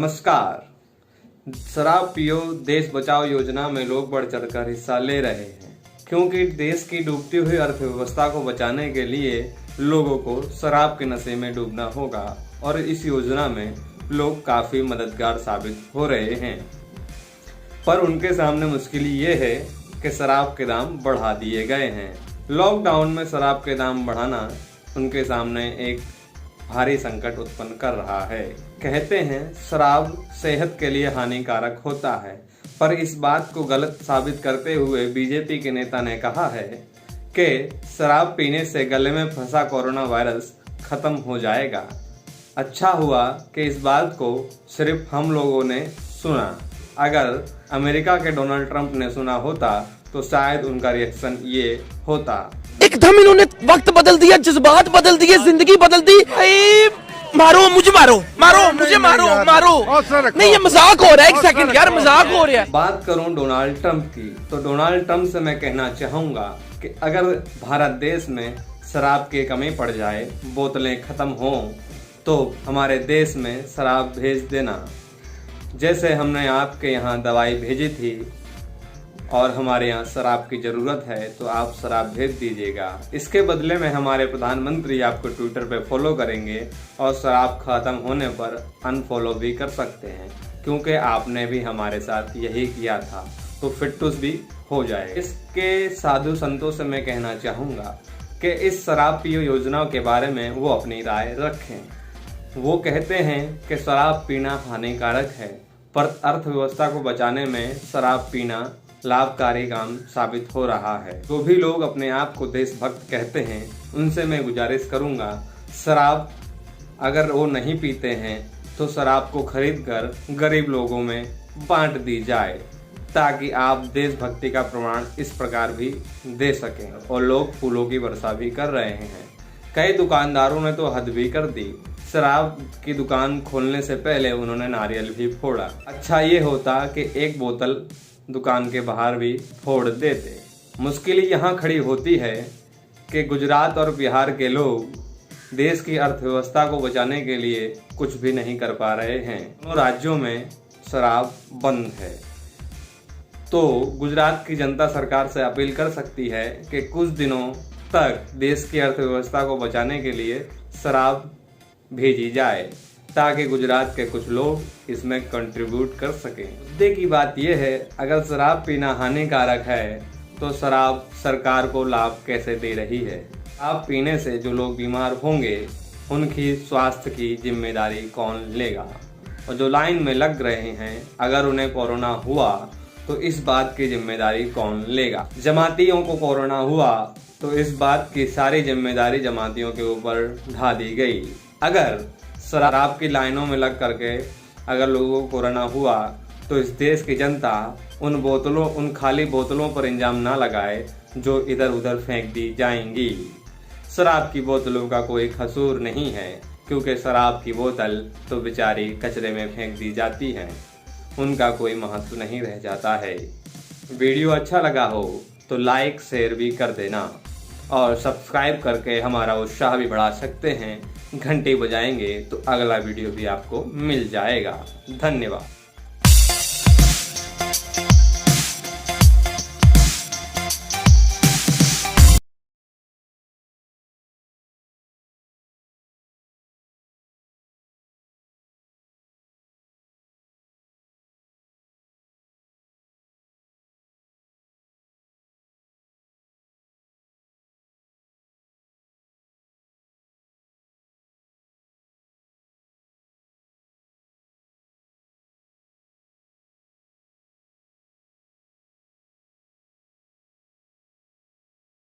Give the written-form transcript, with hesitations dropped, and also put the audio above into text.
नमस्कार। शराब पियो देश बचाओ योजना में लोग बढ़ चढ़कर हिस्सा ले रहे हैं, क्योंकि देश की डूबती हुई अर्थव्यवस्था को बचाने के लिए लोगों को शराब के नशे में डूबना होगा और इस योजना में लोग काफी मददगार साबित हो रहे हैं। पर उनके सामने मुश्किल ये है कि शराब के दाम बढ़ा दिए गए हैं। लॉकडाउन में शराब के दाम बढ़ाना उनके सामने एक भारी संकट उत्पन्न कर रहा है। कहते हैं शराब सेहत के लिए हानिकारक होता है, पर इस बात को गलत साबित करते हुए बीजेपी के नेता ने कहा है कि शराब पीने से गले में फंसा कोरोना वायरस खत्म हो जाएगा। अच्छा हुआ कि इस बात को सिर्फ हम लोगों ने सुना। अगर अमेरिका के डोनाल्ड ट्रंप ने सुना होता तो शायद उनका रिएक्शन ये होता। एकदम इन्होंने वक्त बदल दिया, जज्बात बदल दिए, जिंदगी बदल दी। मारो मुझे, मारो मुझे, मारो। नहीं, ये मजाक हो रहा है। एक सेकंड यार, मजाक हो रहा है। बात करूं डोनाल्ड ट्रंप की, तो डोनाल्ड ट्रंप से मैं कहना चाहूंगा कि अगर भारत देश में शराब की कमी पड़ जाए, बोतलें खत्म हो, तो हमारे देश में शराब भेज देना। जैसे हमने आपके यहाँ दवाई भेजी थी और हमारे यहाँ शराब की जरूरत है, तो आप शराब भेज दीजिएगा। इसके बदले में हमारे प्रधानमंत्री आपको ट्विटर पे फॉलो करेंगे और शराब खत्म होने पर अनफॉलो भी कर सकते हैं, क्योंकि आपने भी हमारे साथ यही किया था, तो फिटनेस भी हो जाए। इसके साधु संतों से मैं कहना चाहूँगा कि इस शराब पियो योजना के बारे में वो अपनी राय रखें। वो कहते हैं कि शराब पीना हानिकारक है, पर अर्थव्यवस्था को बचाने में शराब पीना लाभकारी काम साबित हो रहा है। जो भी लोग अपने आप को देशभक्त कहते हैं, उनसे मैं गुजारिश करूंगा, शराब अगर वो नहीं पीते हैं तो शराब को खरीदकर गरीब लोगों में बांट दी जाए, ताकि आप देशभक्ति का प्रमाण इस प्रकार भी दे सकें। और लोग फूलों की वर्षा भी कर रहे हैं। कई दुकानदारों ने तो हद भी कर दी। शराब की दुकान खोलने से पहले उन्होंने नारियल भी फोड़ा। अच्छा ये होता कि एक बोतल दुकान के बाहर भी फोड़ देते। मुश्किल यहाँ खड़ी होती है कि गुजरात और बिहार के लोग देश की अर्थव्यवस्था को बचाने के लिए कुछ भी नहीं कर पा रहे हैं। दोनों राज्यों में शराब बंद है, तो गुजरात की जनता सरकार से अपील कर सकती है कि कुछ दिनों तक देश की अर्थव्यवस्था को बचाने के लिए शराब भेजी जाए, ताकि गुजरात के कुछ लोग इसमें कंट्रीब्यूट कर सकें। मुद्दे की बात यह है, अगर शराब पीना हानिकारक है तो शराब सरकार को लाभ कैसे दे रही है? शराब पीने से जो लोग बीमार होंगे उनकी स्वास्थ्य की जिम्मेदारी कौन लेगा? और जो लाइन में लग रहे हैं, अगर उन्हें कोरोना हुआ तो इस बात की जिम्मेदारी कौन लेगा? जमातियों को कोरोना हुआ तो इस बात की सारी जिम्मेदारी जमातियों के ऊपर ढा दी गई। अगर शराब की लाइनों में लग करके अगर लोगों को कोरोना हुआ तो इस देश की जनता उन खाली बोतलों पर इल्जाम ना लगाए जो इधर उधर फेंक दी जाएंगी। शराब की बोतलों का कोई कसूर नहीं है, क्योंकि शराब की बोतल तो बेचारी कचरे में फेंक दी जाती है, उनका कोई महत्व नहीं रह जाता है। वीडियो अच्छा लगा हो तो लाइक शेयर भी कर देना और सब्सक्राइब करके हमारा उत्साह भी बढ़ा सकते हैं। घंटी बजाएंगे तो अगला वीडियो भी आपको मिल जाएगा। धन्यवाद।